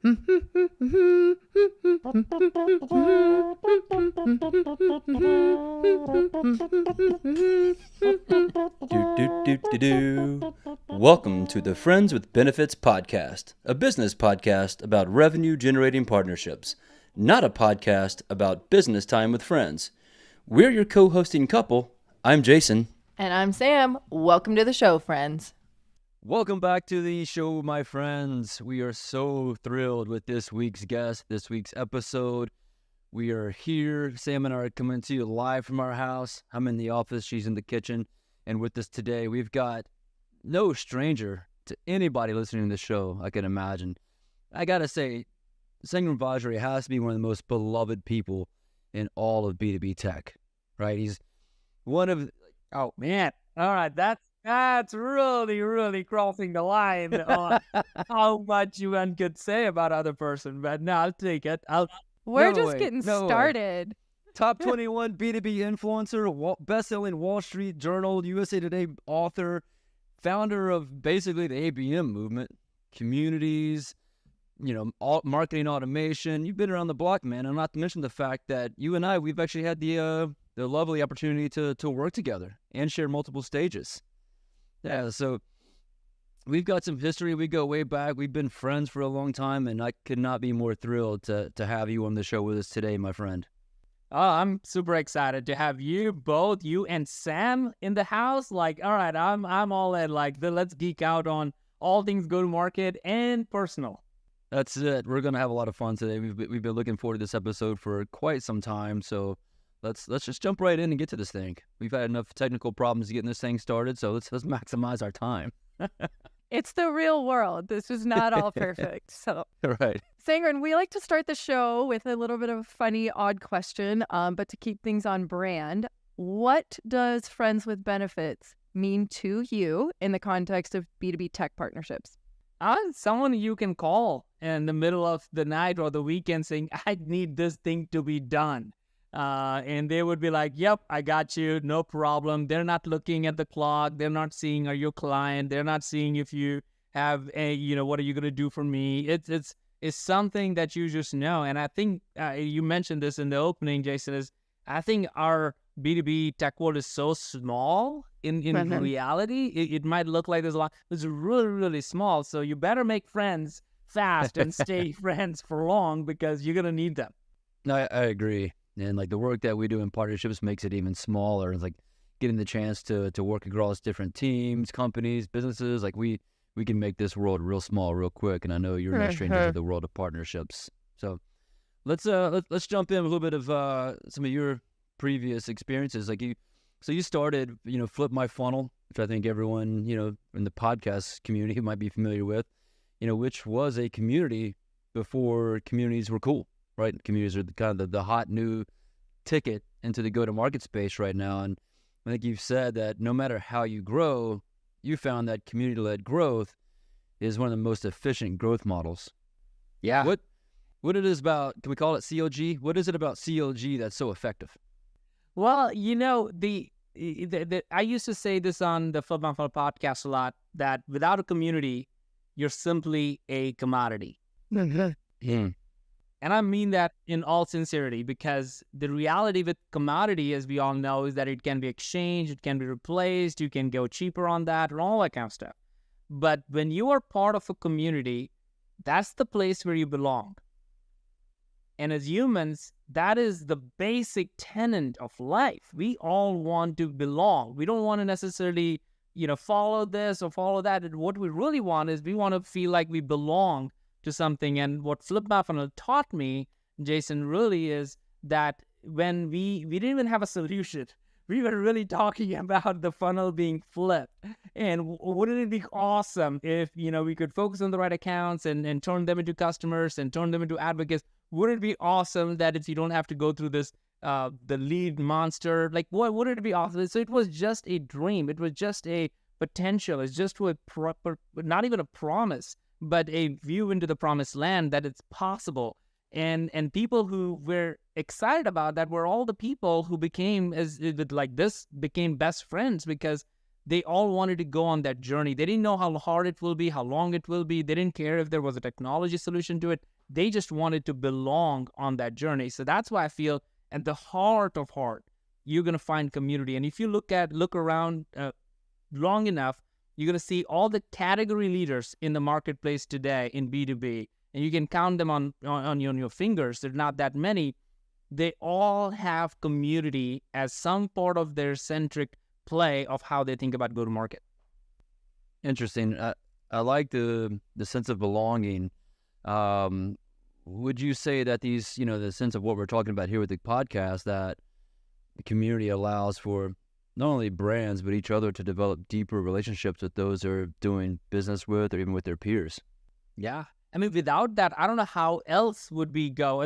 Do, do, do, do, do. Welcome to the Friends with Benefits podcast, a business podcast about revenue-generating partnerships, not a podcast about business time with friends. We're your co-hosting couple. I'm Jason. And I'm Sam. Welcome to the show, friends. Welcome back to the show, my friends. We are so thrilled with this week's guest, this week's episode. We are here. Sam and I are coming to you live from our house. I'm in the office. She's in the kitchen. And with us today, we've got no stranger to anybody listening to the show, I can imagine. I got to say, Sangram Vajre has to be one of the most beloved people in all of B2B tech, right? He's one of... Oh, man. All right, that's really crossing the line on how much one could say about other person. But no, I'll take it. We're just getting started. Top 21 B2B influencer, best-selling Wall Street Journal, USA Today author, founder of basically the ABM movement, communities, marketing automation. You've been around the block, man, and not to mention the fact that you and I, we've actually had the lovely opportunity to work together and share multiple stages. Yeah, so we've got some history. We go way back. We've been friends for a long time, and I could not be more thrilled to have you on the show with us today, my friend. Oh, I'm super excited to have you and Sam in the house. Like, all right, I'm all in. Like, let's geek out on all things go-to-market and personal. That's it. We're gonna have a lot of fun today. We've been looking forward to this episode for quite some time. So let's just jump right in and get to this thing. We've had enough technical problems getting this thing started, so let's maximize our time. It's the real world. This is not all perfect. So right. Sangram, we like to start the show with a little bit of a funny, odd question, but to keep things on brand, what does Friends with Benefits mean to you in the context of B2B tech partnerships? Someone you can call in the middle of the night or the weekend saying, I need this thing to be done. And they would be like, yep, I got you, no problem. They're not looking at the clock. They're not seeing, are you a client? They're not seeing if you have what are you going to do for me? It's something that you just know. And I think you mentioned this in the opening, Jason, I think our B2B tech world is so small in reality. It might look like there's a lot. It's really, really small. So you better make friends fast and stay friends for long because you're going to need them. No, I agree. And like the work that we do in partnerships makes it even smaller. It's like getting the chance to work across different teams, companies, businesses. Like we can make this world real small, real quick. And I know you're no stranger to the world of partnerships. So let's jump in a little bit of some of your previous experiences. Like you started, Flip My Funnel, which I think everyone, in the podcast community might be familiar with, which was a community before communities were cool. Right, communities are kind of the hot new ticket into the go-to-market space right now, and I think you've said that no matter how you grow, you found that community-led growth is one of the most efficient growth models. Yeah. What it is about? Can we call it CLG? What is it about CLG that's so effective? Well, the I used to say this on the Flip My Funnel podcast a lot, that without a community, you're simply a commodity. And I mean that in all sincerity, because the reality with commodity, as we all know, is that it can be exchanged, it can be replaced, you can go cheaper on that, and all that kind of stuff. But when you are part of a community, that's the place where you belong. And as humans, that is the basic tenet of life. We all want to belong. We don't want to necessarily, follow this or follow that. And what we really want is we want to feel like we belong to something. And what Flip My Funnel taught me, Jason, really is that when we didn't even have a solution, we were really talking about the funnel being flipped. And wouldn't it be awesome if, we could focus on the right accounts and turn them into customers and turn them into advocates? Wouldn't it be awesome that if you don't have to go through this, the lead monster, like what wouldn't it be awesome? So it was just a dream. It was just a potential. It's just a not even a promise, but a view into the promised land that it's possible. And people who were excited about that were all the people who became became best friends, because they all wanted to go on that journey. They didn't know how hard it will be, how long it will be. They didn't care if there was a technology solution to it. They just wanted to belong on that journey. So that's why I feel at the heart of heart, you're going to find community. And if you look around long enough, you're going to see all the category leaders in the marketplace today in B2B, and you can count them on your fingers. There's not that many. They all have community as some part of their centric play of how they think about go-to-market. Interesting. I like the sense of belonging. Would you say that these, the sense of what we're talking about here with the podcast, that the community allows for not only brands, but each other to develop deeper relationships with those they're doing business with or even with their peers? Yeah. I mean, without that, I don't know how else would we go.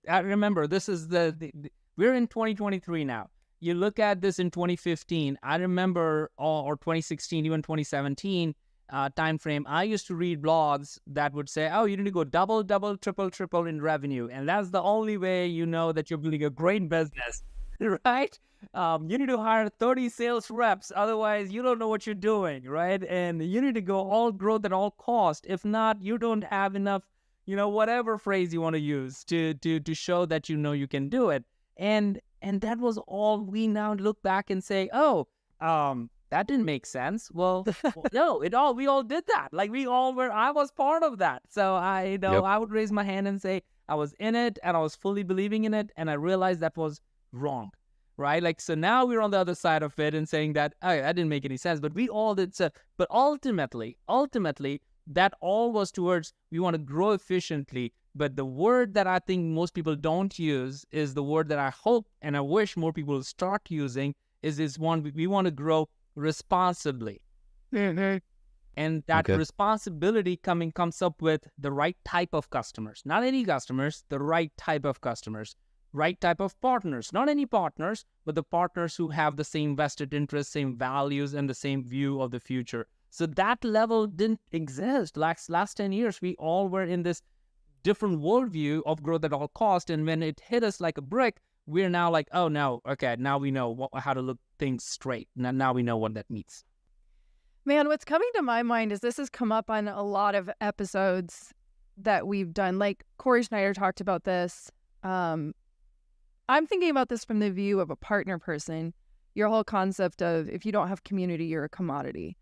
I remember this is we're in 2023 now. You look at this in 2015. I remember, or 2016, even 2017 timeframe. I used to read blogs that would say, "Oh, you need to go double, triple in revenue, and that's the only way you know that you're building a great business." Right? You need to hire 30 sales reps. Otherwise, you don't know what you're doing, right? And you need to go all growth at all cost. If not, you don't have enough, whatever phrase you want to use to show that you can do it. And that was all. We now look back and say, oh, that didn't make sense. Well, no, we all did that. Like I was part of that. So I would raise my hand and say I was in it and I was fully believing in it. And I realized that was wrong, right? Like, so now we're on the other side of it and saying that, oh, that didn't make any sense, but we all did. So, but ultimately, that all was towards, we want to grow efficiently. But the word that I think most people don't use is the word that I hope and I wish more people start using is this one. We want to grow responsibly. And that responsibility comes up with the right type of customers, not any customers, the right type of customers. Right type of partners, not any partners, but the partners who have the same vested interests, same values, and the same view of the future. So that level didn't exist. Last 10 years, we all were in this different worldview of growth at all cost. And when it hit us like a brick, we're now like, oh, no, okay, now we know how to look things straight. Now we know what that means. Man, what's coming to my mind is this has come up on a lot of episodes that we've done. Like Corey Schneider talked about this. I'm thinking about this from the view of a partner person, your whole concept of if you don't have community, you're a commodity.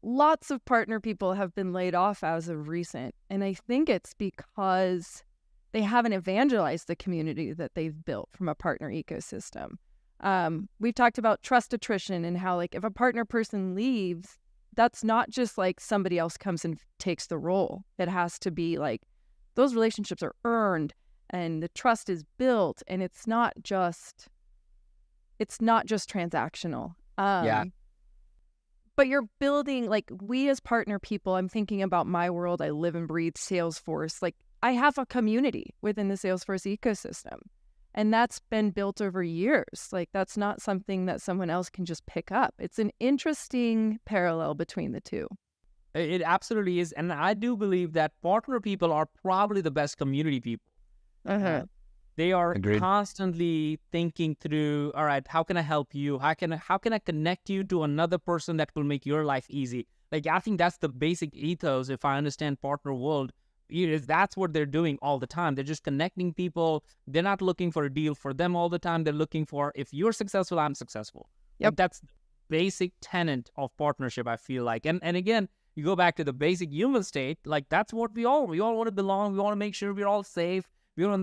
Lots of partner people have been laid off as of recent. And I think it's because they haven't evangelized the community that they've built from a partner ecosystem. We've talked about trust attrition and how, like, if a partner person leaves, that's not just like somebody else comes and takes the role. It has to be like those relationships are earned. And the trust is built, and it's not just transactional. Yeah. But you're building, like, we as partner people, I'm thinking about my world. I live and breathe Salesforce. Like, I have a community within the Salesforce ecosystem, and that's been built over years. Like, that's not something that someone else can just pick up. It's an interesting parallel between the two. It absolutely is. And I do believe that partner people are probably the best community people. They are Agreed. Constantly thinking through, all right, how can I help you? How can I connect you to another person that will make your life easy? Like, I think that's the basic ethos, if I understand partner world, is that's what they're doing all the time. They're just connecting people. They're not looking for a deal for them all the time. They're looking for, if you're successful, I'm successful. Yep. Like, that's the basic tenet of partnership, I feel like. And again, you go back to the basic human state, like that's what we all want to belong. We want to make sure we're all safe. We don't,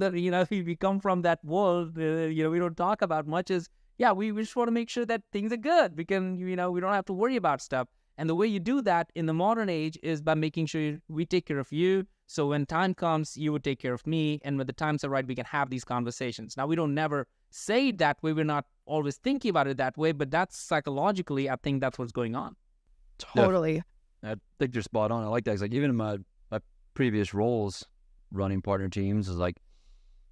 we come from that world, we don't talk about much is, we just want to make sure that things are good. We can, we don't have to worry about stuff. And the way you do that in the modern age is by making sure we take care of you. So when time comes, you would take care of me. And when the times are right, we can have these conversations. Now, we don't never say it that way. We're not always thinking about it that way, but that's psychologically, I think that's what's going on. Totally. I think you're spot on. I like that. It's like, even in my previous roles, running partner teams, is like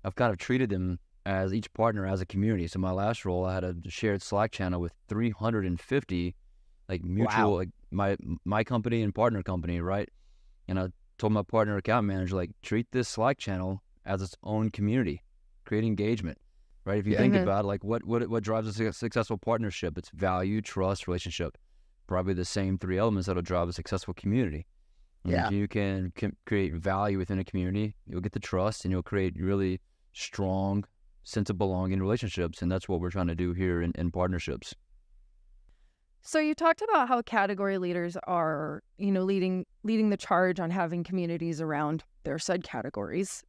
I've kind of treated them as each partner as a community. So my last role, I had a shared Slack channel with 350 like mutual, like my company and partner company, right? And I told my partner account manager, like, treat this Slack channel as its own community, create engagement, right? If you Yeah. think Mhm. about it, like what drives a successful partnership, it's value, trust, relationship. Probably the same three elements that'll drive a successful community. And Yeah. if you can create value within a community, you'll get the trust, and you'll create really strong sense of belonging relationships. And that's what we're trying to do here in partnerships. So you talked about how category leaders are, leading the charge on having communities around their said categories.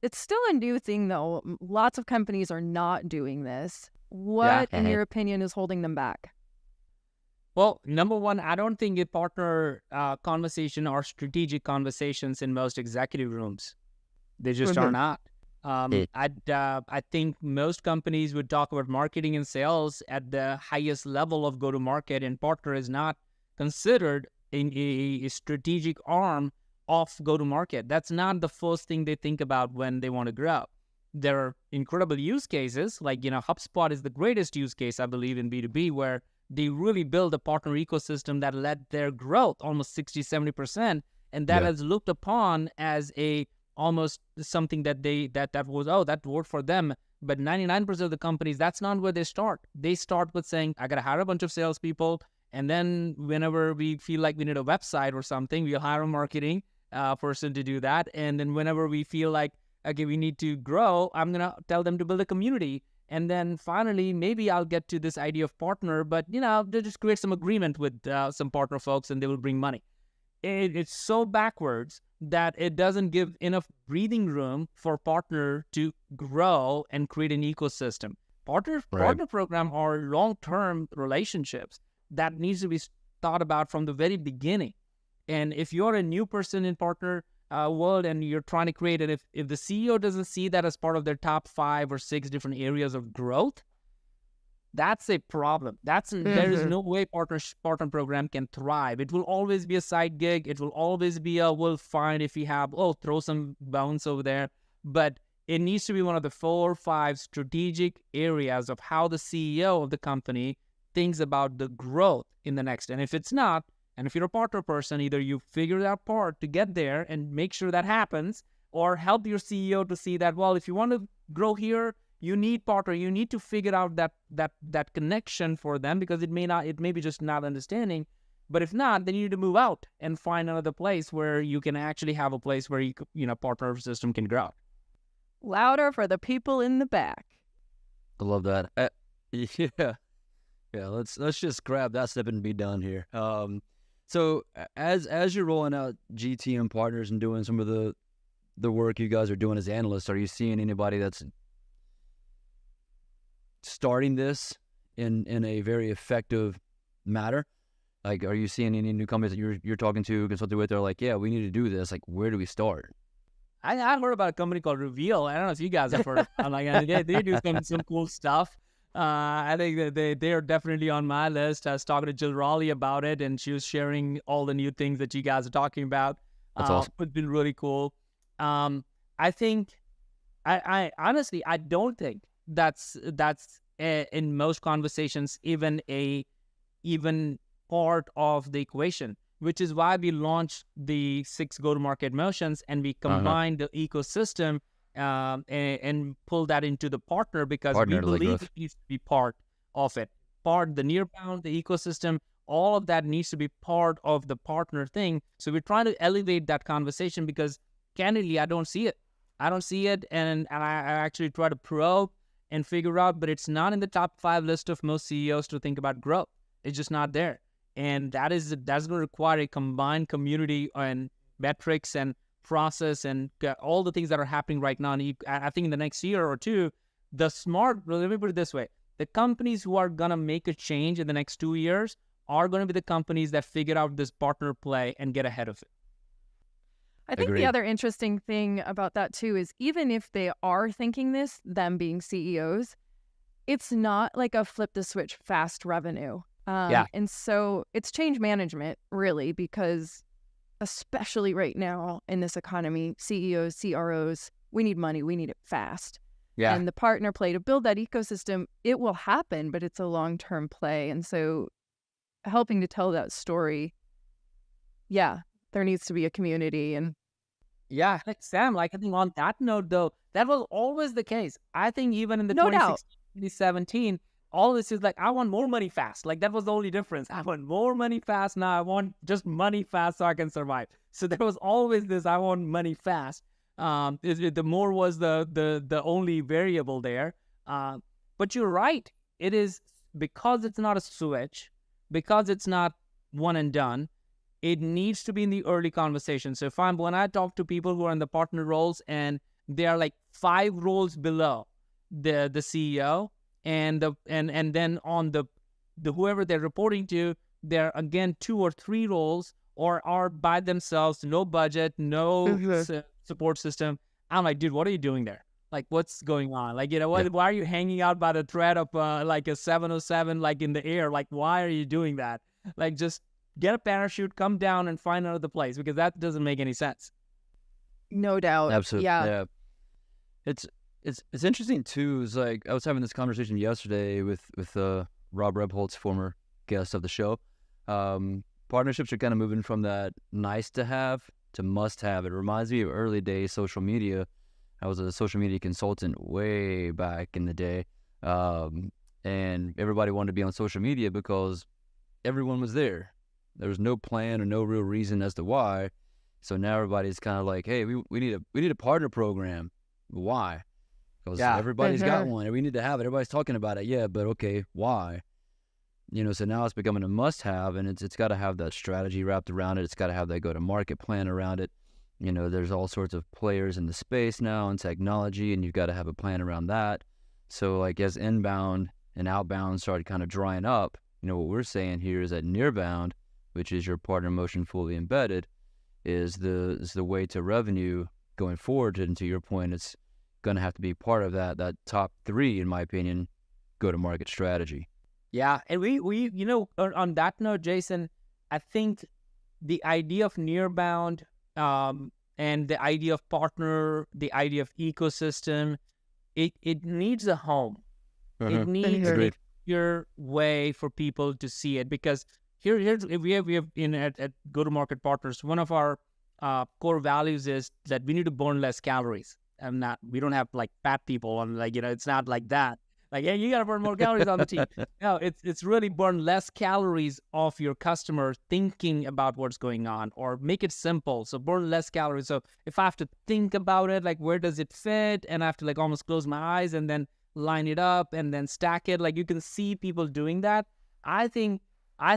It's still a new thing, though. Lots of companies are not doing this. What, in your opinion, is holding them back? Well, number one, I don't think a partner conversation or strategic conversations in most executive rooms. They just are not. I think most companies would talk about marketing and sales at the highest level of go-to-market, and partner is not considered in a strategic arm of go-to-market. That's not the first thing they think about when they want to grow. There are incredible use cases, like, HubSpot is the greatest use case, I believe, in B2B, where they really build a partner ecosystem that led their growth almost 60-70%, and that is looked upon as a almost something that that worked for them. But 99% of the companies, that's not where they start. They start with saying, I got to hire a bunch of salespeople, and then whenever we feel like we need a website or something, we'll hire a marketing person to do that. And then whenever we feel like, okay, we need to grow, I'm gonna tell them to build a community. And then finally, maybe I'll get to this idea of partner, but they'll just create some agreement with some partner folks, and they will bring money. It's so backwards that it doesn't give enough breathing room for partner to grow and create an ecosystem. Partner program are long-term relationships that needs to be thought about from the very beginning. And if you're a new person in partner world and you're trying to create it, if the CEO doesn't see that as part of their top 5 or 6 different areas of growth, that's a problem. There is no way partner program can thrive. It will always be a side gig. It will always be we'll find if we have, throw some bounce over there. But it needs to be one of the 4 or 5 strategic areas of how the CEO of the company thinks about the growth in the next. And if it's not, and if you're a partner person, either you figure that part to get there and make sure that happens, or help your CEO to see that, well, if you want to grow here, you need partner. You need to figure out that connection for them, because it may be just not understanding. But if not, then you need to move out and find another place where you can actually have a place where partner system can grow. Louder for the people in the back. I love that. Yeah. Let's just grab that step and be done here. So as you're rolling out GTM Partners and doing some of the work you guys are doing as analysts, are you seeing anybody that's starting this in a very effective manner? Like, are you seeing any new companies that you're talking to, consulting with? They're like, yeah, we need to do this. Like, where do we start? I heard about a company called Reveal. I don't know if you guys have heard of it. Like, they do some cool stuff. I think that they are definitely on my list. I was talking to Jill Raleigh about it, and she was sharing all the new things that you guys are talking about. That's awesome. It's been really cool. I think, I honestly, I don't think that's in most conversations even part of the equation, which is why we launched the 6 go-to-market motions, and we combined the ecosystem and pull that into the partner, because we believe it needs to be part of it. The nearbound, the ecosystem, all of that needs to be part of the partner thing. So we're trying to elevate that conversation, because candidly, I don't see it. And I actually try to probe and figure out, but it's not in the top 5 list of most CEOs to think about growth. It's just not there. And that's going to require a combined community and metrics and process and all the things that are happening right now. And I think in the next year or two, let me put it this way, the companies who are going to make a change in the next 2 years are going to be the companies that figure out this partner play and get ahead of it. I think the other interesting thing about that too is, even if they are thinking this, them being CEOs, it's not like a flip the switch fast revenue. And so it's change management, really, because especially right now in this economy, CEOs, CROs, we need money, we need it fast. Yeah. And the partner play to build that ecosystem, it will happen, but it's a long-term play. And so helping to tell that story, there needs to be a community. And like Sam, I think on that note, though, That was always the case. I think even in the No doubt. 2016, 2017, all this is like, I want more money fast. Like that was the only difference. I want more money fast. Now I want just money fast so I can survive. So there was always this, I want money fast. The more was the only variable there. But you're right. It is because it's not a switch, because it's not one and done. It needs to be in the early conversation. So when I talk to people who are in the partner roles and they are like 5 roles below the CEO, and then on the whoever they're reporting to, they're again 2 or 3 roles or are by themselves, no budget, no support system. I'm like, dude, what are you doing there? Like, what's going on? Like, why are you hanging out by the thread of like a 707, like in the air? Like, why are you doing that? Like, just get a parachute, come down and find another place, because that doesn't make any sense. No doubt. Absolutely. Yeah. It's interesting too. Is like I was having this conversation yesterday with Rob Rebholz, former guest of the show. Partnerships are kind of moving from that nice to have to must have. It reminds me of early days social media. I was a social media consultant way back in the day, and everybody wanted to be on social media because everyone was there. There was no plan or no real reason as to why. So now everybody's kind of like, hey, we need a partner program. Why? Because everybody's got one and we need to have it. Everybody's talking about it. Yeah, but okay, why? So now it's becoming a must-have, and it's got to have that strategy wrapped around it. It's got to have that go-to-market plan around it. There's all sorts of players in the space now and technology, and you've got to have a plan around that. So like as inbound and outbound started kind of drying up, what we're saying here is that nearbound, which is your partner motion fully embedded, is the way to revenue going forward. And to your point, it's going to have to be part of that top 3, in my opinion, go-to-market strategy. Yeah, and we on that note, Jason, I think the idea of nearbound and the idea of partner, the idea of ecosystem, it needs a home. It needs a clear way for people to see it, because here's we have at Go-to-Market Partners, one of our core values is that we need to burn less calories. We don't have like fat people and it's not like that. Like, yeah, you got to burn more calories on the team. No, it's really burn less calories of your customer thinking about what's going on, or make it simple. So burn less calories. So if I have to think about it, like where does it fit? And I have to like almost close my eyes and then line it up and then stack it. Like you can see people doing that. I think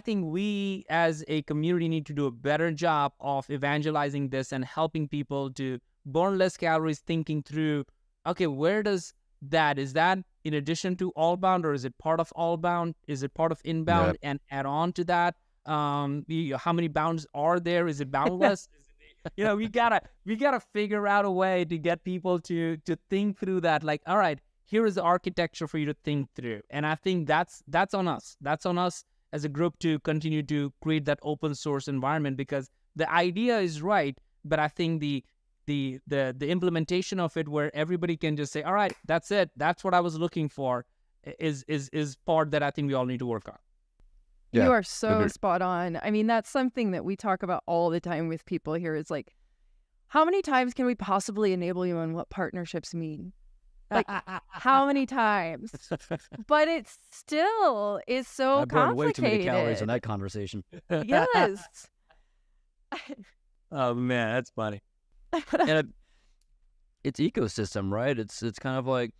we as a community need to do a better job of evangelizing this and helping people to burn less calories, thinking through, okay, where does is that in addition to all-bound, or is it part of all-bound? Is it part of inbound? And add on to that, how many bounds are there? Is it boundless? We gotta figure out a way to get people to think through that. Like, all right, here is the architecture for you to think through. And I think that's on us. That's on us as a group to continue to create that open source environment, because the idea is right, but I think the implementation of it, where everybody can just say, all right, that's it, that's what I was looking for, is part that I think we all need to work on. You are so spot on. I mean, that's something that we talk about all the time with people here. It's like, how many times can we possibly enable you on what partnerships mean? Like, how many times? But it still is so I burned complicated. way too many calories in that conversation. Yes. Oh man, that's funny. And it's ecosystem, right? It's kind of like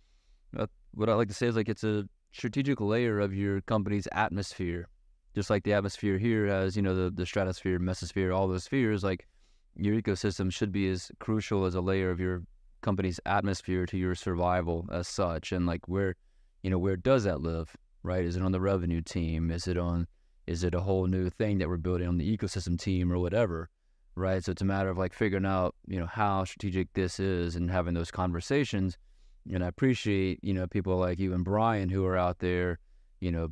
what I like to say is like it's a strategic layer of your company's atmosphere. Just like the atmosphere here has, the stratosphere, mesosphere, all those spheres, like your ecosystem should be as crucial as a layer of your company's atmosphere to your survival as such. And like where does that live, right? Is it on the revenue team? Is it a whole new thing that we're building on the ecosystem team or whatever? Right. So it's a matter of like figuring out, how strategic this is and having those conversations. And I appreciate, people like you and Brian who are out there,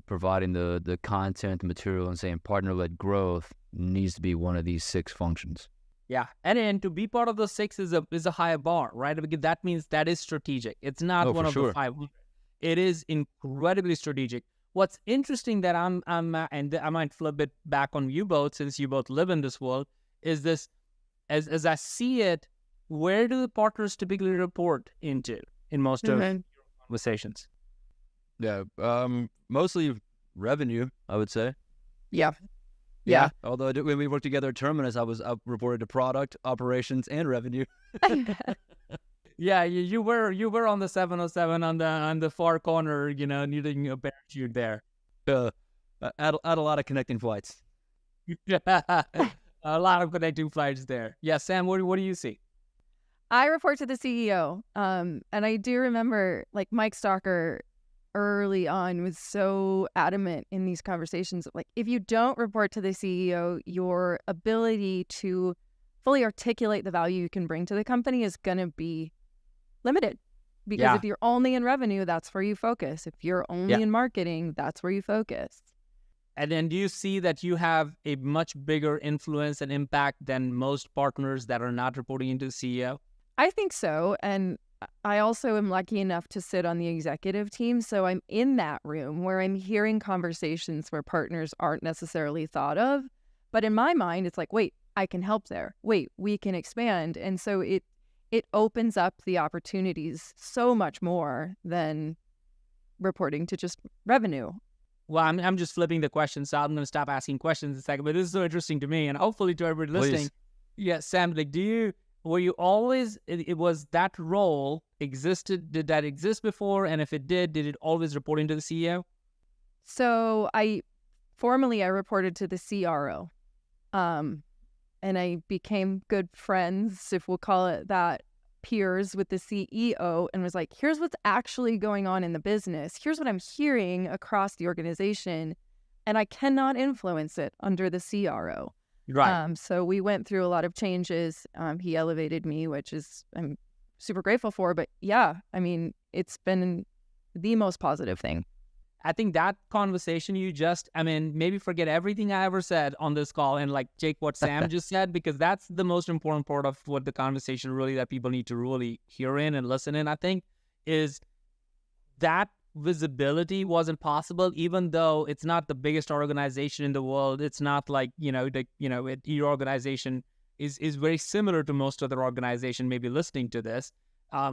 providing the content, the material, and saying partner-led growth needs to be one of these 6 functions. Yeah. And to be part of the 6 is a higher bar, right? Because that means that is strategic. It's not one of the 5. It is incredibly strategic. What's interesting that I'm and I might flip it back on you both, since you both live in this world, is this, as I see it, where do the partners typically report into in most of your conversations? Yeah, mostly revenue, I would say. Yeah. Yeah. Although when we worked together at Terminus, I reported to product, operations, and revenue. Yeah, you were on the 707 on the far corner, needing a parachute there. Add a lot of connecting flights. A lot of connecting flights there. Yeah, Sam, what do you see? I report to the CEO. And I do remember like Mike Stalker early on was so adamant in these conversations. Like, if you don't report to the CEO, your ability to fully articulate the value you can bring to the company is going to be limited. Because if you're only in revenue, that's where you focus. If you're only in marketing, that's where you focus. And then do you see that you have a much bigger influence and impact than most partners that are not reporting into the CEO? I think so. And I also am lucky enough to sit on the executive team. So I'm in that room where I'm hearing conversations where partners aren't necessarily thought of. But in my mind, it's like, wait, I can help there. Wait, we can expand. And so it opens up the opportunities so much more than reporting to just revenue. Well, I'm just flipping the question, so I'm going to stop asking questions in a second. But this is so interesting to me, and hopefully to everybody listening. Yeah, Sam, like, were you always, it was that role existed, did that exist before? And if it did it always report into the CEO? So formally I reported to the CRO. And I became good friends, if we'll call it that, peers with the CEO, and was like, here's what's actually going on in the business. Here's what I'm hearing across the organization. And I cannot influence it under the CRO. Right. So we went through a lot of changes. He elevated me, which I'm super grateful for. But yeah, I mean, it's been the most positive thing. I think that conversation maybe forget everything I ever said on this call and like take what Sam just said, because that's the most important part of what the conversation really that people need to really hear in and listen in, I think, is that visibility wasn't possible, even though it's not the biggest organization in the world. It's not like, your organization is very similar to most other organizations maybe listening to this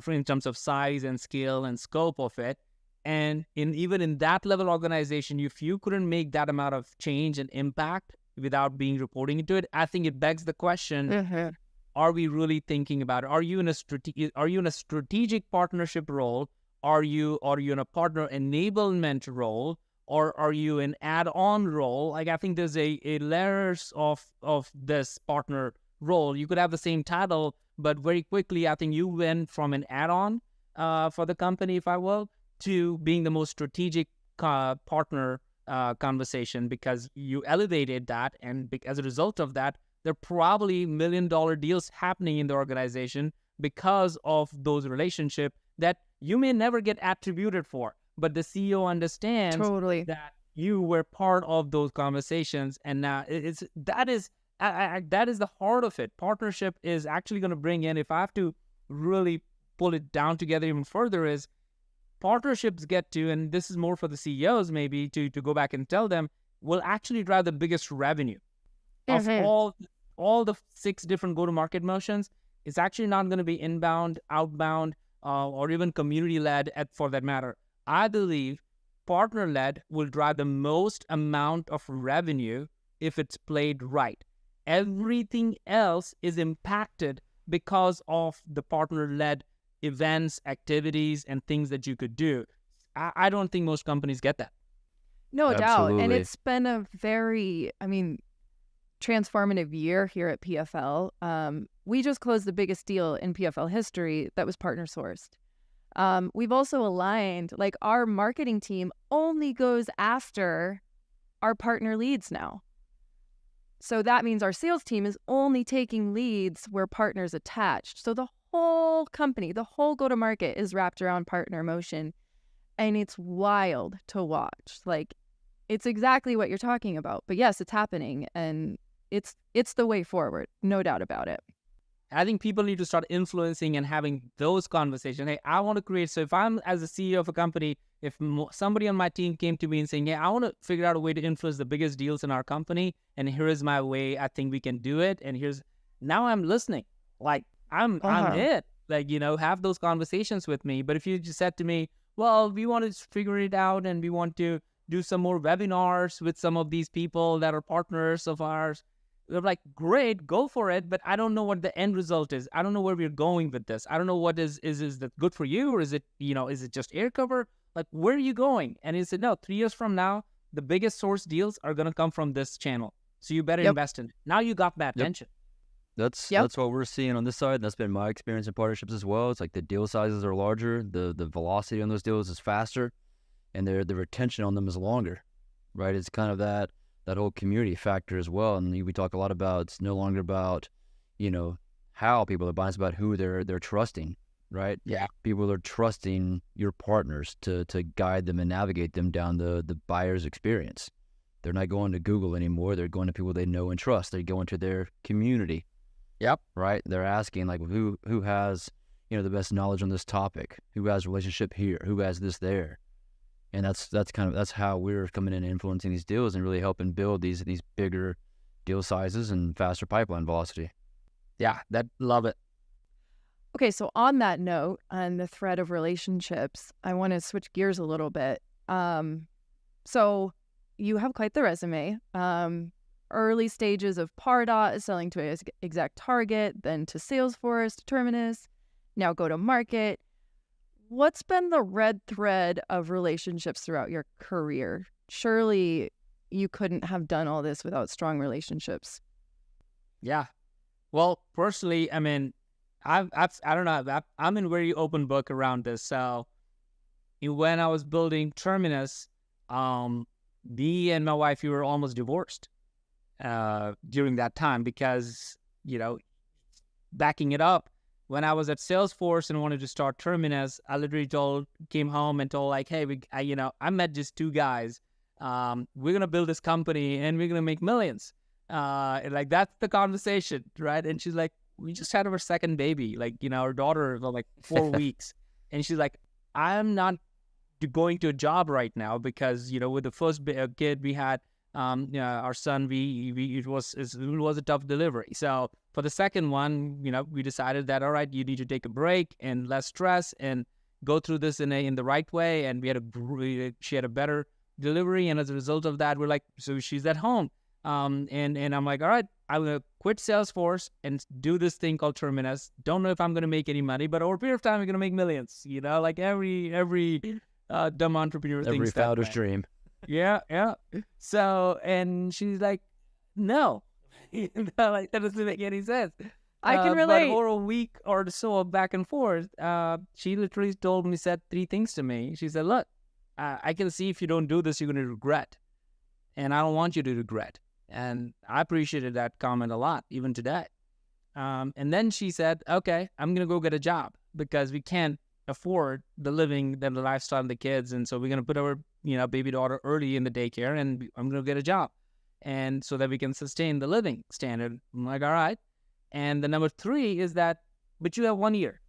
in terms of size and scale and scope of it. And even in that level organization, if you couldn't make that amount of change and impact without being reporting into it, I think it begs the question, are we really thinking about it? Are you in a strategic partnership role? Are you in a partner enablement role? Or are you an add-on role? Like, I think there's a layers of this partner role. You could have the same title, but very quickly, I think you went from an add-on for the company, if I will, to being the most strategic partner conversation, because you elevated that. And as a result of that, there are probably $1 million deals happening in the organization because of those relationships that you may never get attributed for. But the CEO understands that you were part of those conversations. And now that is the heart of it. Partnership is actually going to bring in, if I have to really pull it down together even further, is partnerships get to, and this is more for the CEOs maybe to go back and tell them, will actually drive the biggest revenue of all the 6 different go-to-market motions. It's actually not going to be inbound, outbound, or even community-led for that matter. I believe partner-led will drive the most amount of revenue if it's played right. Everything else is impacted because of the partner-led events, activities, and things that you could do. I don't think most companies get that. No doubt. And it's been a very, transformative year here at PFL. We just closed the biggest deal in PFL history that was partner sourced. We've also aligned, like, our marketing team only goes after our partner leads now. So that means our sales team is only taking leads where partners attached. So the whole company, the whole go-to-market is wrapped around partner motion. And it's wild to watch. Like, it's exactly what you're talking about. But yes, it's happening. And it's the way forward. No doubt about it. I think people need to start influencing and having those conversations. Hey, I want to create. So if I'm as a CEO of a company, if somebody on my team came to me and saying, hey, I want to figure out a way to influence the biggest deals in our company, and here is my way, I think we can do it. And now I'm listening. Like, I'm it. Like, have those conversations with me. But if you just said to me, well, we want to figure it out and we want to do some more webinars with some of these people that are partners of ours, they're like, great, go for it. But I don't know what the end result is. I don't know where we're going with this. I don't know what is that good for you, or is it, is it just air cover? Like, where are you going? And he said, no, 3 years from now, the biggest source deals are going to come from this channel. So you better invest in it. Now you got my attention. That's what we're seeing on this side. And that's been my experience in partnerships as well. It's like the deal sizes are larger, the velocity on those deals is faster, and the retention on them is longer, right? It's kind of that whole community factor as well. And we talk a lot about, it's no longer about, how people are buying, it's about who they're trusting, right? Yeah. People are trusting your partners to guide them and navigate them down the buyer's experience. They're not going to Google anymore. They're going to people they know and trust. They go into their community. Yep. Right? They're asking, like, who has, the best knowledge on this topic? Who has relationship here? Who has this there? And that's how we're coming in and influencing these deals and really helping build these bigger deal sizes and faster pipeline velocity. Yeah, love it. Okay, so on that note, on the thread of relationships, I want to switch gears a little bit. So you have quite the resume. Early stages of Pardot, selling to an exact target, then to Salesforce, to Terminus, now go to market. What's been the red thread of relationships throughout your career? Surely you couldn't have done all this without strong relationships. Yeah. Well, personally, I mean, I don't know. I'm in very open book around this. So when I was building Terminus, me and my wife, we were almost divorced during that time because, backing it up, when I was at Salesforce and wanted to start Terminus, I literally came home and told like, hey, I met just 2 guys. We're going to build this company and we're going to make millions. And like, that's the conversation, right? And she's like, we just had our second baby, like, our daughter was like 4 weeks. And she's like, I'm not going to a job right now because, with the first kid we had, our son, it was a tough delivery. So for the second one, we decided that, all right, you need to take a break and less stress and go through this in the right way. And she had a better delivery. And as a result of that, we're like, so she's at home. And I'm like, all right, I'm going to quit Salesforce and do this thing called Terminus. Don't know if I'm going to make any money, but over a period of time, we're going to make millions, like every dumb entrepreneur thinks. Every founder's dream. Yeah. So, and she's like, no, like that doesn't make any sense. I can relate. But for a week or so of back and forth, she literally said 3 things to me. She said, look, I can see if you don't do this, you're going to regret. And I don't want you to regret. And I appreciated that comment a lot, even today. And then she said, okay, I'm going to go get a job because we can't afford the living, the lifestyle of the kids. And so we're going to put our, baby daughter early in the daycare and I'm going to get a job. And so that we can sustain the living standard. I'm like, all right. And the number 3 is that, but you have 1 year.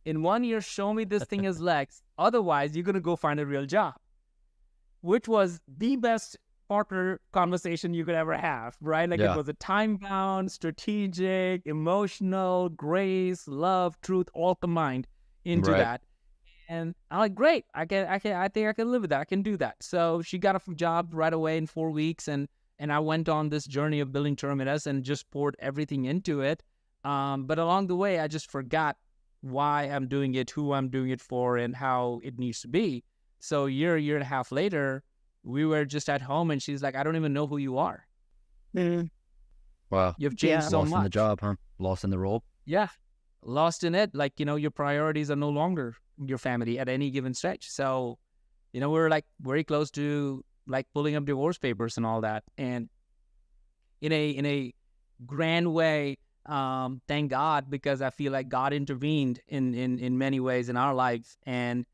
In 1 year, show me this thing has legs. Otherwise, you're going to go find a real job, which was the best partner conversation you could ever have, right? Like It was a time-bound, strategic, emotional, grace, love, truth, all combined into that. And I'm like, great, I think I can live with that. I can do that. So she got a job right away in 4 weeks, and I went on this journey of building Terminus and just poured everything into it. But along the way, I just forgot why I'm doing it, who I'm doing it for, and how it needs to be. So a year and a half later, we were just at home, and she's like, I don't even know who you are. Wow. You've changed so much. Lost in the job, huh? Lost in the role? Yeah. Lost in it. Like, your priorities are no longer your family at any given stretch. So, we're like very close to like pulling up divorce papers and all that. And in a grand way, thank God, because I feel like God intervened in many ways in our life. And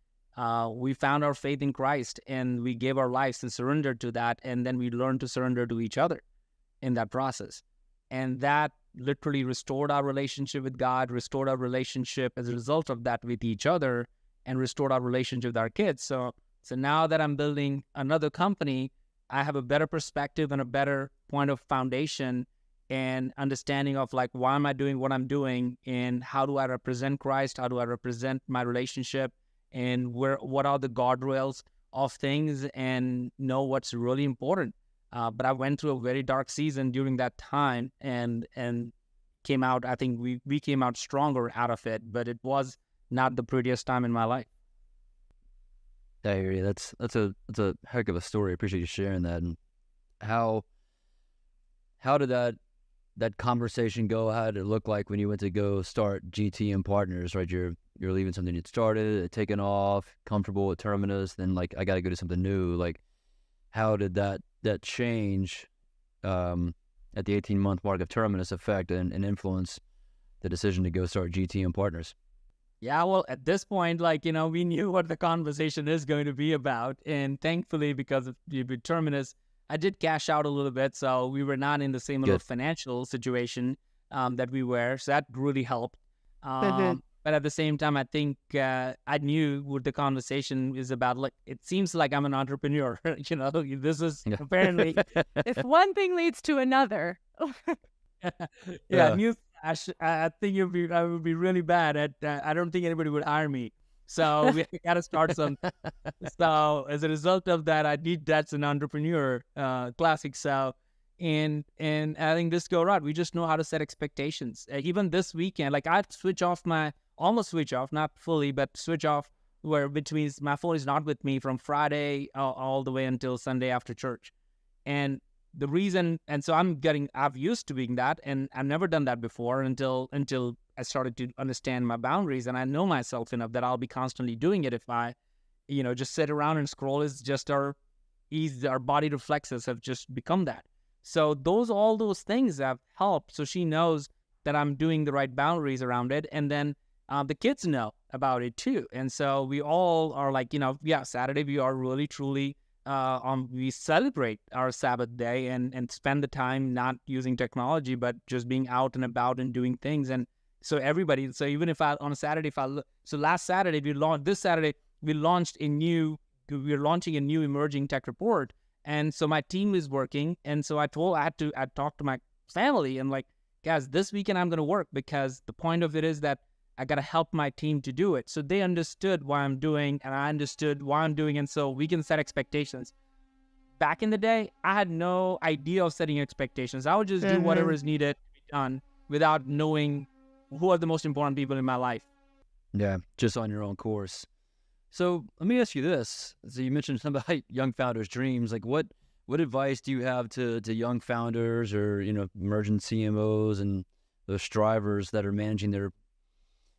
we found our faith in Christ and we gave our lives and surrendered to that. And then we learned to surrender to each other in that process. And that literally restored our relationship with God, restored our relationship as a result of that with each other, and restored our relationship with our kids. So now that I'm building another company, I have a better perspective and a better point of foundation and understanding of like, why am I doing what I'm doing, and how do I represent Christ? How do I represent my relationship, and what are the guardrails of things, and know what's really important. But I went through a very dark season during that time, and came out. I think we came out stronger out of it, but it was not the prettiest time in my life. I hear you. That's a heck of a story. I appreciate you sharing that. And how did that conversation go? How did it look like when you went to go start GTM Partners? Right, you're leaving something you'd started, it taken off, comfortable with Terminus, then like I got to go to something new. Like, how did that change at the 18-month mark of Terminus affect and influence the decision to go start GTM Partners? Yeah, well, at this point, like, we knew what the conversation is going to be about. And thankfully, because of Terminus, I did cash out a little bit. So we were not in the same little financial situation that we were. So that really helped. But at the same time, I think I knew what the conversation is about. Like, it seems like I'm an entrepreneur. This is apparently... If one thing leads to another. Newsflash. I think I would be really bad at. I don't think anybody would hire me. So we got to start some. So as a result of that, I did. That's an entrepreneur classic. So and I think this go right. We just know how to set expectations. Even this weekend, like I'd almost switch off, not fully, but switch off. Where between my phone is not with me from Friday all the way until Sunday after church, and the reason, and so I'm used to being that, and I've never done that before until I started to understand my boundaries, and I know myself enough that I'll be constantly doing it. If I, just sit around and scroll, is just our body reflexes have just become that. So all those things have helped. So she knows that I'm doing the right boundaries around it, and then the kids know about it too. And so we all are like, Saturday we are really truly. We celebrate our Sabbath day and spend the time not using technology, but just being out and about and doing things. And so even if on a Saturday, last Saturday, we're launching a new emerging tech report. And so my team is working. And so I talked to my family and like, guys, this weekend I'm going to work because the point of it is that I got to help my team to do it. So they understood why I'm doing, and I understood why I'm doing, and so we can set expectations. Back in the day, I had no idea of setting expectations. I would just do whatever is needed to be done without knowing who are the most important people in my life. Yeah, just on your own course. So let me ask you this. So you mentioned something about young founders' dreams. Like what advice do you have to young founders or, emerging CMOs and those strivers that are managing their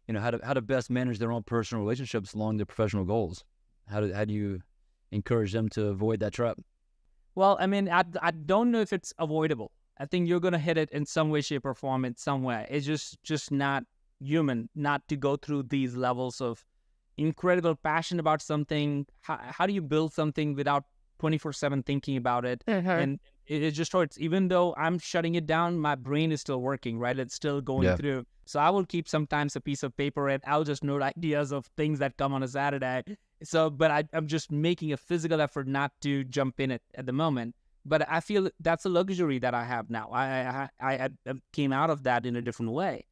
how to best manage their own personal relationships along their professional goals? How do you encourage them to avoid that trap? Well, I mean, I don't know if it's avoidable. I think you're going to hit it in some way, shape, or form in some way. It's just not human not to go through these levels of incredible passion about something. How do you build something without 24/7 thinking about it? And it just hurts. Even though I'm shutting it down, my brain is still working, right? It's still going through. So I will keep sometimes a piece of paper and I'll just note ideas of things that come on a Saturday. So, but I'm just making a physical effort not to jump in it at the moment. But I feel that's a luxury that I have now. I came out of that in a different way.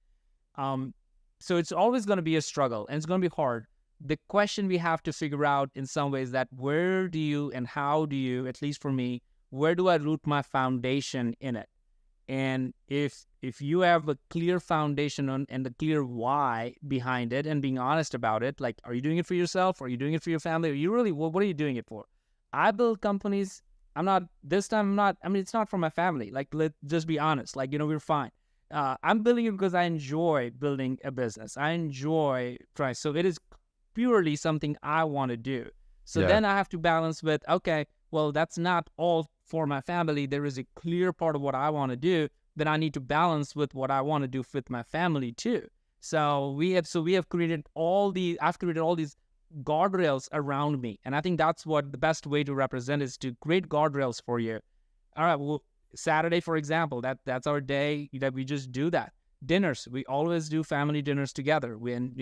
So it's always going to be a struggle and it's going to be hard. The question we have to figure out in some ways that where do you and how do you, at least for me, where do I root my foundation in it? And if you have a clear foundation and a clear why behind it and being honest about it, like, are you doing it for yourself? Are you doing it for your family? Are you really, what are you doing it for? I build companies. It's not for my family. Like, let's just be honest. Like, we're fine. I'm building it because I enjoy building a business. I enjoy trying. So it is purely something I want to do. So then I have to balance with, okay, well, that's not all for my family. There is a clear part of what I want to do that I need to balance with what I want to do with my family too. So I've created all these guardrails around me. And I think that's what the best way to represent is to create guardrails for you. All right, well, Saturday, for example, that's our day that we just do that. Dinners, we always do family dinners together. We have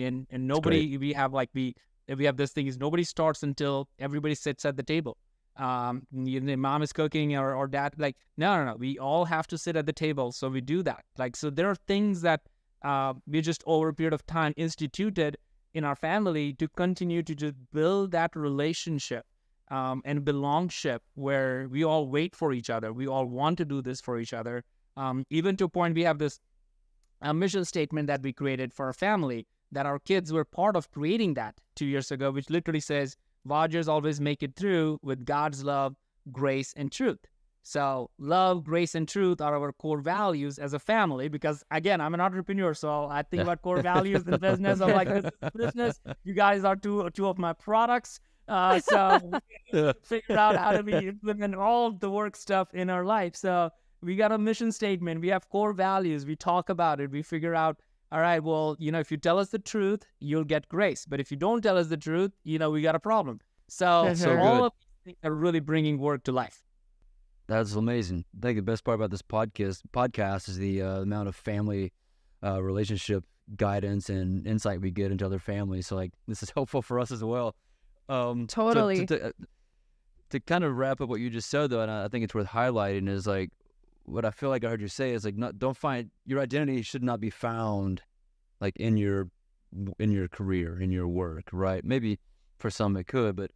this thing is nobody starts until everybody sits at the table. Mom is cooking or dad. Like, no. We all have to sit at the table. So we do that. Like, so there are things that we just over a period of time instituted in our family to continue to just build that relationship and belongship where we all wait for each other. We all want to do this for each other. Even to a point, we have this mission statement that we created for our family that our kids were part of creating that 2 years ago, which literally says, Vajres always make it through with God's love, grace, and truth. So love, grace, and truth are our core values as a family because, again, I'm an entrepreneur, so I think about core values in business. I'm like, this is business. You guys are two of my products. So we figure out how do we implement all the work stuff in our life. So we got a mission statement. We have core values. We talk about it. We figure out, all right, well, if you tell us the truth, you'll get grace. But if you don't tell us the truth, we got a problem. So all of these things are really bringing work to life. That's amazing. I think the best part about this podcast is the amount of family relationship guidance and insight we get into other families. So, like, this is helpful for us as well. Totally. To kind of wrap up what you just said, though, and I think it's worth highlighting, is like, what I feel like I heard you say is like, don't find your identity should not be found like in your career, in your work, right? Maybe for some it could, but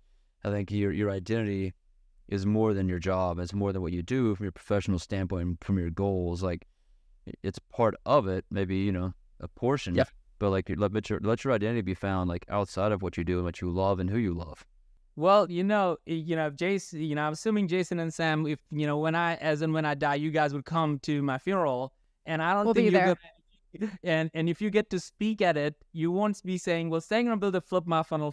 I think your identity is more than your job. It's more than what you do from your professional standpoint, from your goals. Like, it's part of it, maybe, a portion. Yeah. But like, let your identity be found like outside of what you do and what you love and who you love. Well, Jason, I'm assuming Jason and Sam, if, when I die, you guys would come to my funeral, and I don't We'll think be you're there. and if you get to speak at it, you won't be saying, well, Sangram built a flip my funnel,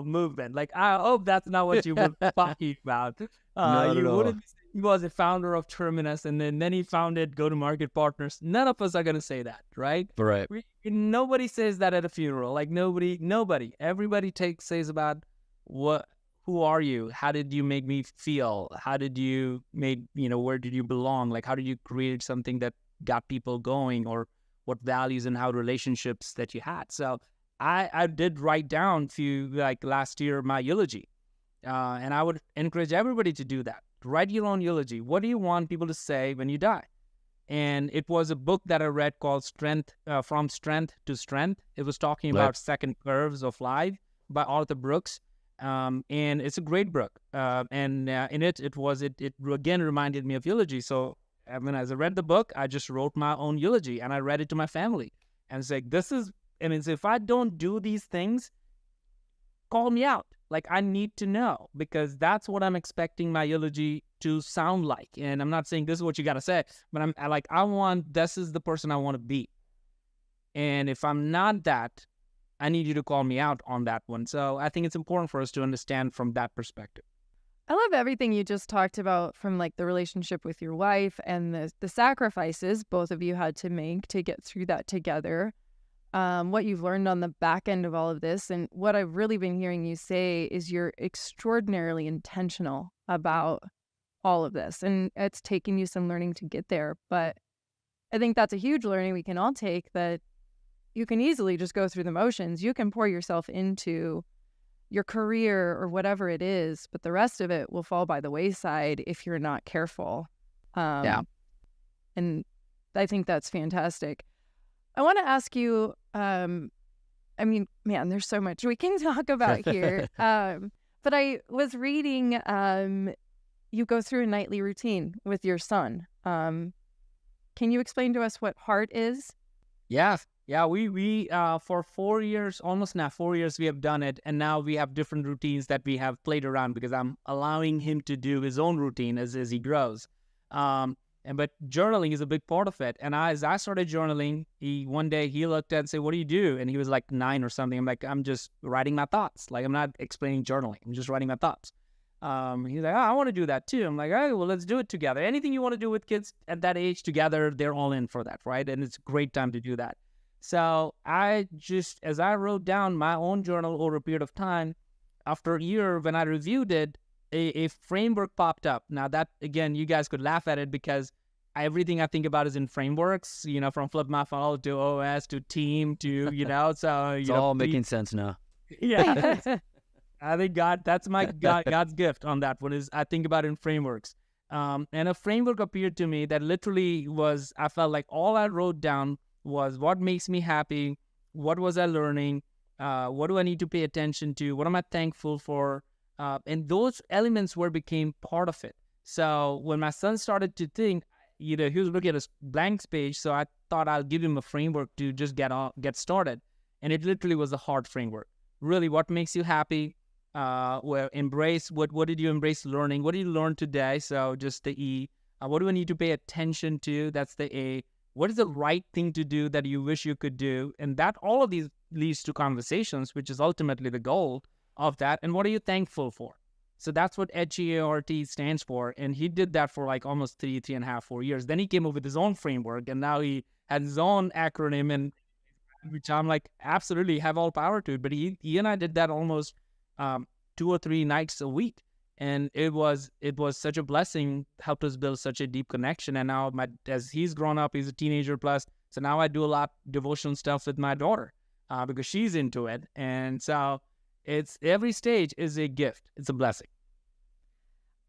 movement. Like, I hope that's not what you were talking about. No, you wouldn't say he was a founder of Terminus, and then he founded Go-to-Market Partners. None of us are going to say that, right? Right. Nobody says that at a funeral. Like, nobody. Everybody says about, who are you? How did you make me feel? How did you where did you belong? Like, how did you create something that got people going, or what values and how relationships that you had? So I did write down like last year, my eulogy. And I would encourage everybody to do that. Write your own eulogy. What do you want people to say when you die? And it was a book that I read called From Strength to Strength. It was talking about second curves of life by Arthur Brooks. And it's a great book. And in it again reminded me of eulogy. So as I read the book, I just wrote my own eulogy and I read it to my family. And it's like, if I don't do these things, call me out. Like, I need to know, because that's what I'm expecting my eulogy to sound like. And I'm not saying this is what you got to say, but this is the person I want to be. And if I'm not that, I need you to call me out on that one. So I think it's important for us to understand from that perspective. I love everything you just talked about, from like the relationship with your wife and the sacrifices both of you had to make to get through that together. What you've learned on the back end of all of this, and what I've really been hearing you say is you're extraordinarily intentional about all of this, and it's taken you some learning to get there. But I think that's a huge learning we can all take, that you can easily just go through the motions. You can pour yourself into your career or whatever it is, but the rest of it will fall by the wayside if you're not careful. And I think that's fantastic. I want to ask you, there's so much we can talk about here. But I was reading, you go through a nightly routine with your son. Can you explain to us what Heart is? Yeah, we for 4 years, almost now 4 years, we have done it, and now we have different routines that we have played around, because I'm allowing him to do his own routine as he grows. But journaling is a big part of it. And as I started journaling, one day he looked at and said, "What do you do?" And he was like 9 or something. I'm like, "I'm just writing my thoughts. Like, I'm not explaining journaling. I'm just writing my thoughts." He's like, "Oh, I want to do that too." I'm like, "All right, well, let's do it together." Anything you want to do with kids at that age together, they're all in for that, right? And it's a great time to do that. So as I wrote down my own journal over a period of time, after a year, when I reviewed it, a framework popped up. Now that, again, you guys could laugh at it, because everything I think about is in frameworks, from Flip My Funnel to OS to team to, so... It's all making sense now. Yeah. I think that's my God's gift on that one is I think about it in frameworks. And a framework appeared to me that literally was, I felt like all I wrote down was what makes me happy, what was I learning, what do I need to pay attention to, what am I thankful for, and those elements became part of it. So when my son started to think, he was looking at a blank page, so I thought I'll give him a framework to just get started, and it literally was a hard framework. Really, what makes you happy? Embrace what did you embrace learning? What did you learn today? So just the E. What do I need to pay attention to? That's the A. What is the right thing to do that you wish you could do? And that all of these leads to conversations, which is ultimately the goal of that. And what are you thankful for? So that's what HEART stands for. And he did that for like almost 3.5, 4 years. Then he came up with his own framework, and now he has his own acronym, and which I'm like, absolutely have all power to it. But he and I did that almost 2 or 3 nights a week. And it was such a blessing, helped us build such a deep connection. And now as he's grown up, he's a teenager plus. So now I do a lot of devotional stuff with my daughter because she's into it. And so it's every stage is a gift. It's a blessing.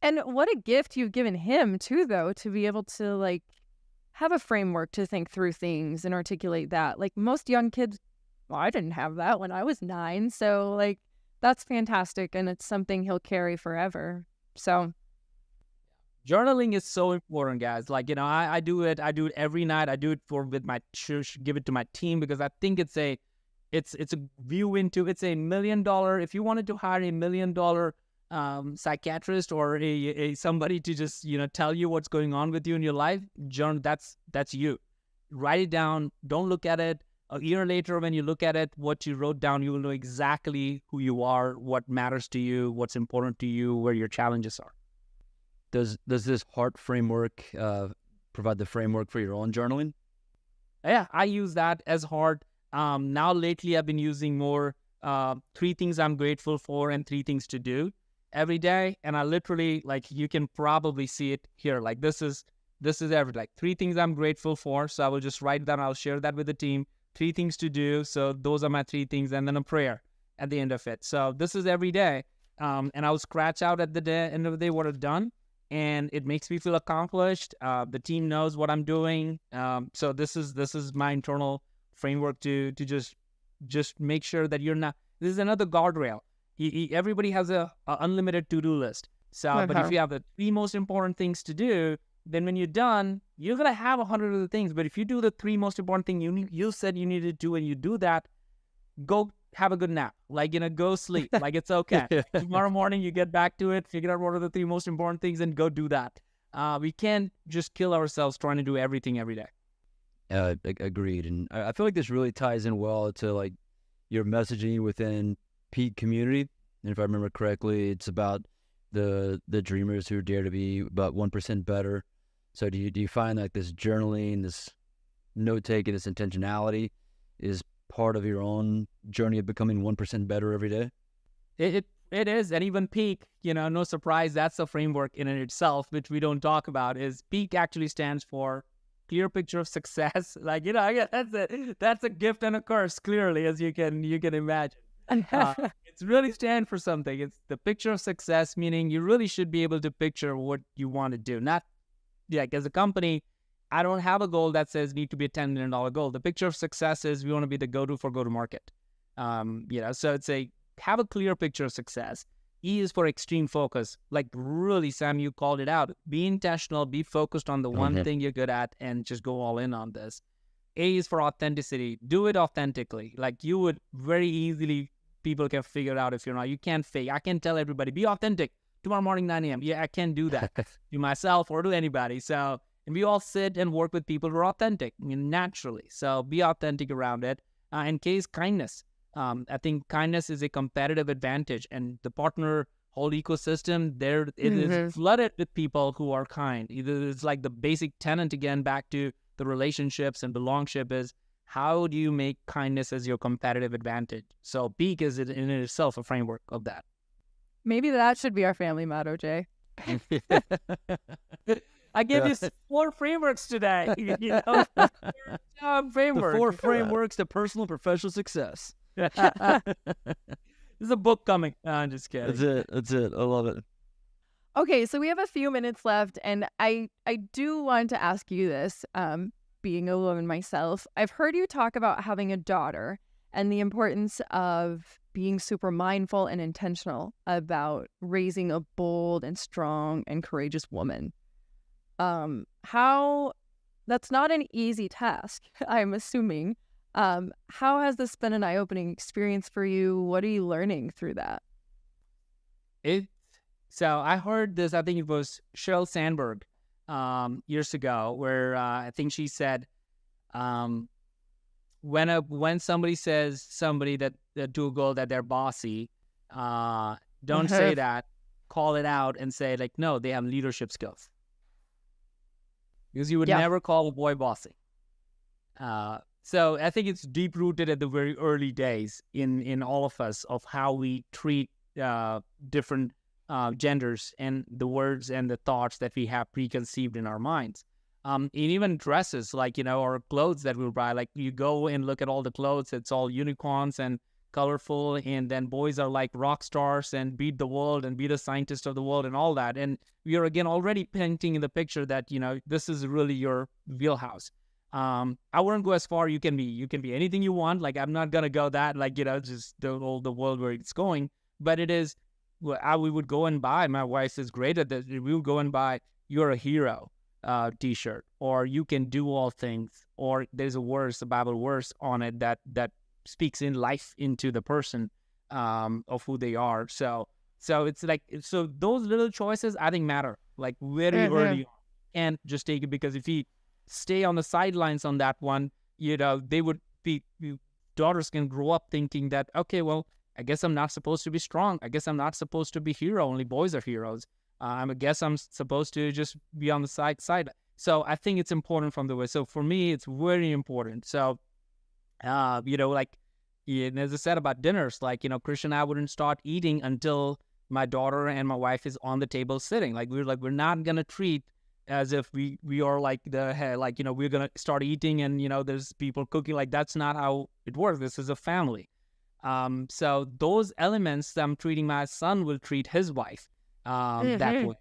And what a gift you've given him too, though, to be able to like have a framework to think through things and articulate that. Like most young kids, well, I didn't have that when I was 9. So like that's fantastic. And it's something he'll carry forever. So journaling is so important, guys. Like, I do it every night. I do it with my church, give it to my team, because I think it's a view into, it's $1 million. If you wanted to hire $1 million psychiatrist or a somebody to just, tell you what's going on with you in your life, journal, that's you. Write it down. Don't look at it. A year later, when you look at it, what you wrote down, you will know exactly who you are, what matters to you, what's important to you, where your challenges are. Does this HEART framework provide the framework for your own journaling? Yeah, I use that as HEART. Now lately, I've been using more 3 things I'm grateful for and 3 things to do every day. And I literally, like, you can probably see it here. Like this is like 3 things I'm grateful for. So I will just write that. I'll share that with the team. 3 things to do. So those are my 3 things, and then a prayer at the end of it. So this is every day. And I'll scratch out at the end of the day what I've done. And it makes me feel accomplished. The team knows what I'm doing. So this is my internal framework to just make sure that you're not. This is another guardrail. Everybody has a unlimited to-do list. So, but if you have the 3 most important things to do, then when you're done, you're gonna have 100 other things. But if you do the 3 most important things you said you needed to do, and you do that, go have a good nap. Like, go sleep. Like, it's okay. Tomorrow morning, you get back to it, figure out what are the 3 most important things, and go do that. We can't just kill ourselves trying to do everything every day. Agreed. And I feel like this really ties in well to like your messaging within Peak Community. And if I remember correctly, it's about the dreamers who dare to be about 1% better. So do you find like this journaling, this note taking, this intentionality is part of your own journey of becoming 1% better every day? It is. And even Peak, no surprise, that's a framework in and itself, which we don't talk about. Is Peak actually stands for clear picture of success. Like, that's a gift and a curse, clearly, as you can imagine. It's really stand for something. It's the picture of success, meaning you really should be able to picture what you want to do. Not like as a company, I don't have a goal that says need to be a $10 million goal. The picture of success is we want to be the go-to-market. So it's have a clear picture of success. E is for extreme focus. Like really, Sam, you called it out. Be intentional, be focused on the one thing you're good at, and just go all in on this. A is for authenticity. Do it authentically. Like you would very easily, people can figure it out if you're not. You can't fake. I can tell everybody, be authentic. Tomorrow morning, 9 a.m. Yeah, I can't do that to myself or to anybody. So, and we all sit and work with people who are authentic, naturally. So be authentic around it. And K is kindness. I think kindness is a competitive advantage, and the partner whole ecosystem there, it is flooded with people who are kind. It's like the basic tenet again, back to the relationships and belongship is how do you make kindness as your competitive advantage? So Peak is in itself a framework of that. Maybe that should be our family motto, Jay. I gave you 4 frameworks today. Framework. The 4 frameworks to personal and professional success. there's a book coming. I'm just kidding. That's it. I love it. Okay, so we have a few minutes left, and I do want to ask you this, being a woman myself. I've heard you talk about having a daughter and the importance of being super mindful and intentional about raising a bold and strong and courageous woman. How that's not an easy task, I'm assuming. How has this been an eye-opening experience for you? What are you learning through that? So I heard this, I think it was Sheryl Sandberg years ago, where I think she said, when somebody says to a girl that they're bossy, don't say that, call it out and say like, no, they have leadership skills. Because you would never call a boy bossy. So I think it's deep-rooted at the very early days in all of us of how we treat different genders and the words and the thoughts that we have preconceived in our minds. And even dresses, like, or clothes that we'll buy. Like, you go and look at all the clothes, it's all unicorns and colorful, and then boys are like rock stars and beat the world and be the scientist of the world and all that. And we are, again, already painting in the picture that, this is really your wheelhouse. I wouldn't go as far. You can be anything you want. Like, I'm not going to go that, like, just the world where it's going. But it is, we would go and buy, my wife is great at this, we would go and buy, you're a hero t-shirt, or you can do all things, or there's a Bible verse on it that speaks in life into the person of who they are. So it's like, so those little choices I think matter, like very early on. And just take it, because if you stay on the sidelines on that one, they would be, daughters can grow up thinking that, okay, well, I guess I'm not supposed to be strong. I guess I'm not supposed to be hero. Only boys are heroes. I guess I'm supposed to just be on the side. So I think it's important from the way. So for me, it's very important. So, like, as I said about dinners, like, Christian and I wouldn't start eating until my daughter and my wife is on the table sitting. Like, we're not going to treat as if we are like we're going to start eating and, there's people cooking. Like, that's not how it works. This is a family. So those elements I'm treating my son will treat his wife that way.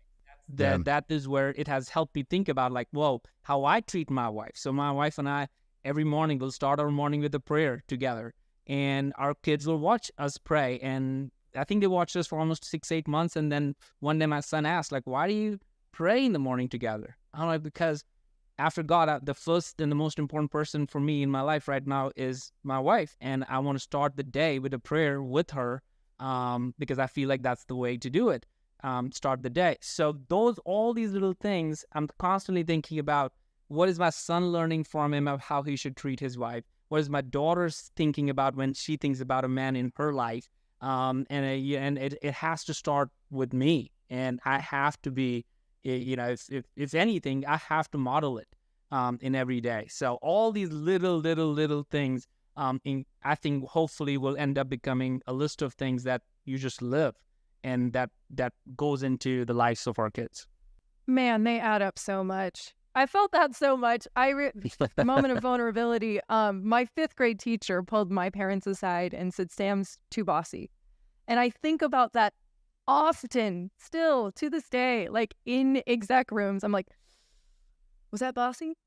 That is where it has helped me think about, like, whoa, how I treat my wife. So my wife and I, every morning, we'll start our morning with a prayer together, and our kids will watch us pray. And I think they watched us for almost 6-8 months. And then one day my son asked, like, why do you pray in the morning together? I'm like, because after God, the first and the most important person for me in my life right now is my wife. And I want to start the day with a prayer with her because I feel like that's the way to do it. Start the day. So all these little things, I'm constantly thinking about, what is my son learning from him of how he should treat his wife? What is my daughter's thinking about when she thinks about a man in her life? And it has to start with me. And I have to be, if anything, I have to model it in every day. So all these little things, I think hopefully will end up becoming a list of things that you just live, and that goes into the lives of our kids. Man, they add up so much. I felt that so much. Moment of vulnerability. My 5th grade teacher pulled my parents aside and said, Sam's too bossy. And I think about that often, still to this day, like in exec rooms. I'm like, was that bossy?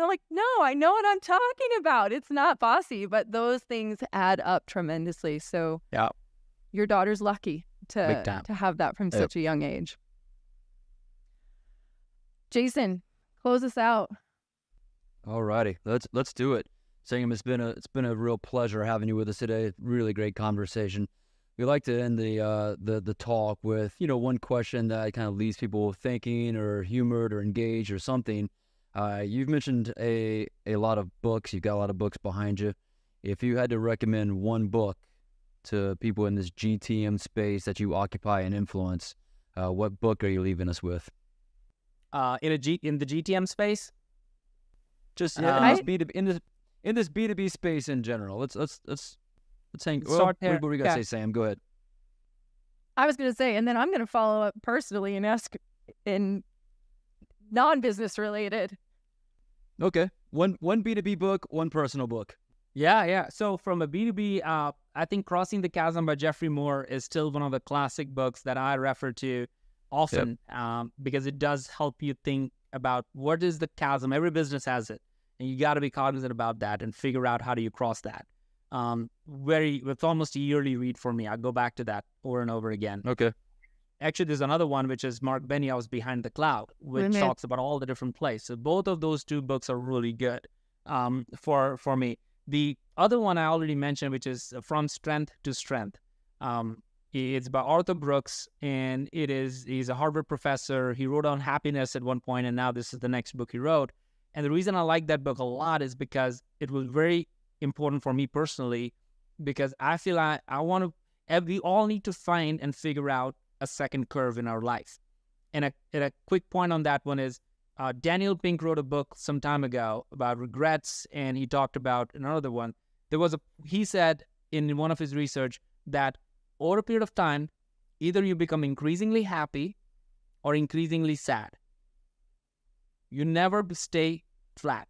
I'm like, no, I know what I'm talking about. It's not bossy, but those things add up tremendously. So yeah, your daughter's lucky to have that from such a young age. Jason, close us out. All righty, let's do it. Sangram, it's been a real pleasure having you with us today. Really great conversation. We like to end the talk with one question that kind of leaves people thinking or humored or engaged or something. You've mentioned a lot of books. You've got a lot of books behind you. If you had to recommend one book to people in this GTM space that you occupy and influence, what book are you leaving us with? In the GTM space, just in this B2B space in general. Let's hang. What were you gonna say, Sam? Go ahead. I was gonna say, and then I'm gonna follow up personally and ask in non-business related. Okay, one B2B book, one personal book. Yeah. So from a B2B, I think Crossing the Chasm by Jeffrey Moore is still one of the classic books that I refer to Yep. often, because it does help you think about what is the chasm. Every business has it, and you got to be cognizant about that and figure out how do you cross that. It's almost a yearly read for me. I go back to that over and over again. Okay. Actually, there's another one, which is Mark Benioff's Behind the Cloud, which Mhm. talks about all the different plays. So both of those two books are really good, for me. The other one I already mentioned, which is From Strength to Strength. It's by Arthur Brooks, and he's a Harvard professor. He wrote on happiness at one point, and now this is the next book he wrote. And the reason I like that book a lot is because it was very important for me personally, because I feel I want to, we all need to find and figure out a second curve in our life. And a quick point on that one is Daniel Pink wrote a book some time ago about regrets, and he talked about another one. He said in one of his research that over a period of time, either you become increasingly happy or increasingly sad. You never stay flat.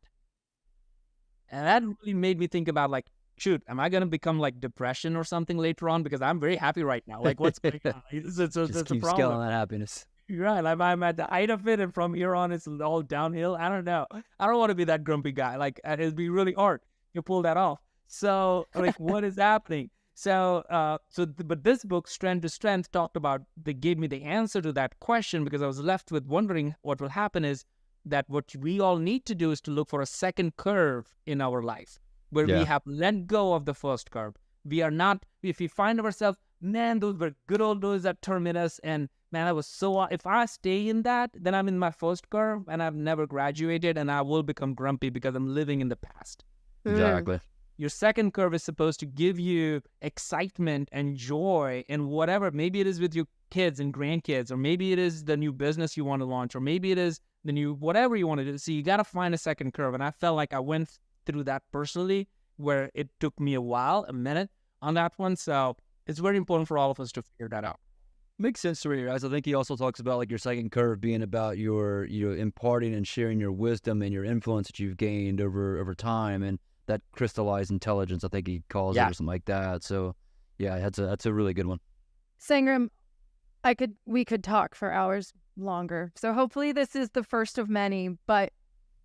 And that really made me think about, like, shoot, am I going to become like depression or something later on? Because I'm very happy right now. Like, what's going on? It's Just a keep problem. scaling that happiness. Right. I'm at the height of it, and from here on, it's all downhill. I don't know. I don't want to be that grumpy guy. Like, it'd be really hard to pull that off. So, like, what is happening? But this book, Strength to Strength, they gave me the answer to that question, because I was left with wondering what will happen is that what we all need to do is to look for a second curve in our life where we Yeah. have let go of the first curve. We are not, if we find ourselves, man, those were good old days at Terminus, and man, I was so, if I stay in that, then I'm in my first curve and I've never graduated, and I will become grumpy because I'm living in the past. Exactly. Your second curve is supposed to give you excitement and joy and whatever. Maybe it is with your kids and grandkids, or maybe it is the new business you want to launch, or maybe it is the new whatever you want to do. So you got to find a second curve. And I felt like I went through that personally, where it took me a minute on that one. So it's very important for all of us to figure that out. Makes sense to me, guys. I think he also talks about like your second curve being about your, imparting and sharing your wisdom and your influence that you've gained over time, and that crystallized intelligence, I think he calls it, Yeah. or something like that. So, yeah, that's a really good one. Sangram, we could talk for hours longer. So hopefully this is the first of many, but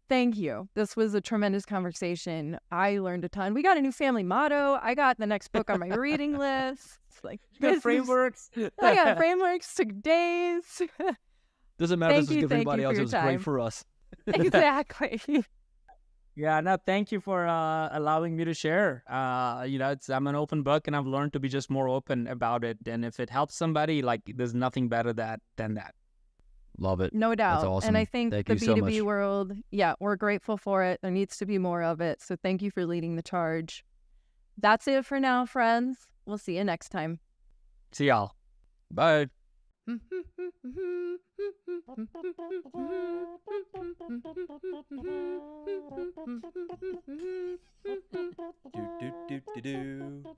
thank you. This was a tremendous conversation. I learned a ton. We got a new family motto. I got the next book on my reading list. Like, Good this frameworks. I got frameworks, took days. Doesn't matter Thank if this is you, good for thank anybody you else. for It your was great time. for us. Exactly. Yeah, no, thank you for allowing me to share. I'm an open book, and I've learned to be just more open about it. And if it helps somebody, like, there's nothing better than that. Love it. No doubt. That's awesome. And I think Thank the you so B2B much. world, we're grateful for it. There needs to be more of it. So thank you for leading the charge. That's it for now, friends. We'll see you next time. See y'all. Bye. Do, do, do, do, do.